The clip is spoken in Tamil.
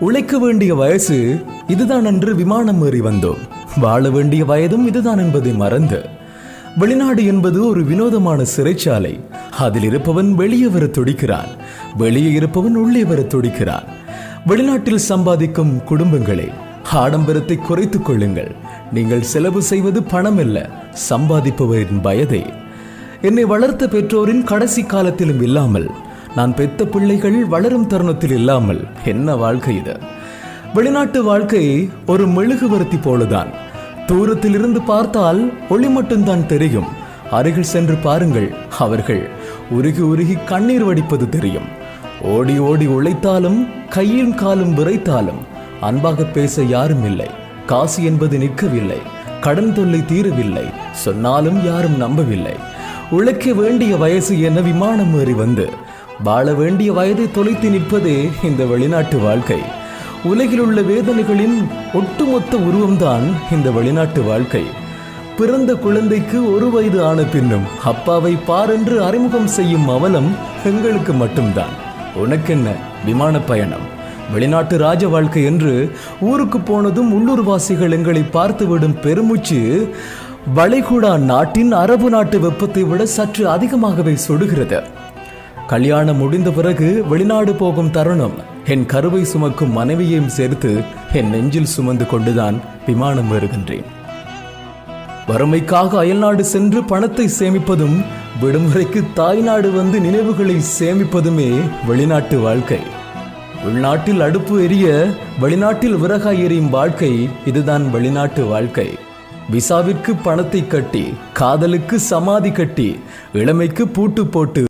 உழைக்க வேண்டிய வயசு இதுதான் என்று விமானம் ஏறி வந்தோம். வாழ வேண்டிய வயதும் இதுதான் என்பதை மறந்து, வெளிநாடு என்பது ஒரு வினோதமான சிறைச்சாலை. அதில் இருப்பவன் வெளியே வர துடிக்கிறான், வெளியே இருப்பவன் உள்ளே வர துடிக்கிறான். வெளிநாட்டில் சம்பாதிக்கும் குடும்பங்களே, ஆடம்பரத்தை குறைத்துக் கொள்ளுங்கள். நீங்கள் செலவு செய்வது பணம் அல்ல, சம்பாதிப்பவரின் வயதை. என்னை வளர்த்த பெற்றோரின் கடைசி காலத்திலும் இல்லாமல், நான் பெத்த பிள்ளைகள் வளரும் தருணத்தில் இல்லாமல் என்ன வாழ்க்கை இது? வெளிநாட்டு வாழ்க்கை ஒரு மெழுகுவர்த்தி போலதான். தூரத்தில் இருந்து பார்த்தால் ஒளி மட்டும்தான் தெரியும். அருகில் சென்று பாருங்கள், அவர்கள் உருகி உருகி கண்ணீர் வடிப்பது தெரியும். ஓடி ஓடி உழைத்தாலும் கையும் காலும் விரைத்தாலும் அன்பாக பேச யாரும் இல்லை. காசு என்பது நிற்கவில்லை, கடன் தொல்லை தீரவில்லை, சொன்னாலும் யாரும் நம்பவில்லை. உழைக்க வேண்டிய வயசு என விமானம் ஏறி வந்து வாழ வேண்டிய வயதை தொலைத்து நிற்பதே இந்த வெளிநாட்டு வாழ்க்கை. உலகில் உள்ள வேதனைகளின் ஒட்டுமொத்த உருவம்தான் இந்த வெளிநாட்டு வாழ்க்கை. பிறந்த குழந்தைக்கு 1 வயது ஆன பின்னும் அப்பாவை பாரென்று அறிமுகம் செய்யும் அவலம் எங்களுக்கு மட்டும்தான். உனக்கென்ன விமான பயணம், வெளிநாட்டு ராஜ வாழ்க்கை என்று ஊருக்கு போனதும் உள்ளூர்வாசிகள் எங்களை பார்த்துவிடும் பெருமூச்சு வளைகுடா நாட்டின் அரபு நாட்டு வெப்பத்தை விட சற்று அதிகமாகவே சுடுகிறது. கல்யாணம் முடிந்த பிறகு வெளிநாடு போகும் தருணம் என் கருவை சுமக்கும் மனைவியையும் சேர்த்து என் நெஞ்சில் சுமந்து கொண்டுதான் விமானம் ஏறுகின்றேன். வறுமைக்காக அயல்நாடு சென்று பணத்தை சேமிப்பதும், விடுமுறைக்கு தாய்நாடு வந்து நினைவுகளை சேமிப்பதுமே வெளிநாட்டு வாழ்க்கை. உள்நாட்டில் அடுப்பு எரிய, வெளிநாட்டில் விறகாய் எரியும் வாழ்க்கை இதுதான் வெளிநாட்டு வாழ்க்கை. விசாவிற்கு பணத்தை கட்டி, காதலுக்கு சமாதி கட்டி, இளமைக்கு பூட்டு போட்டு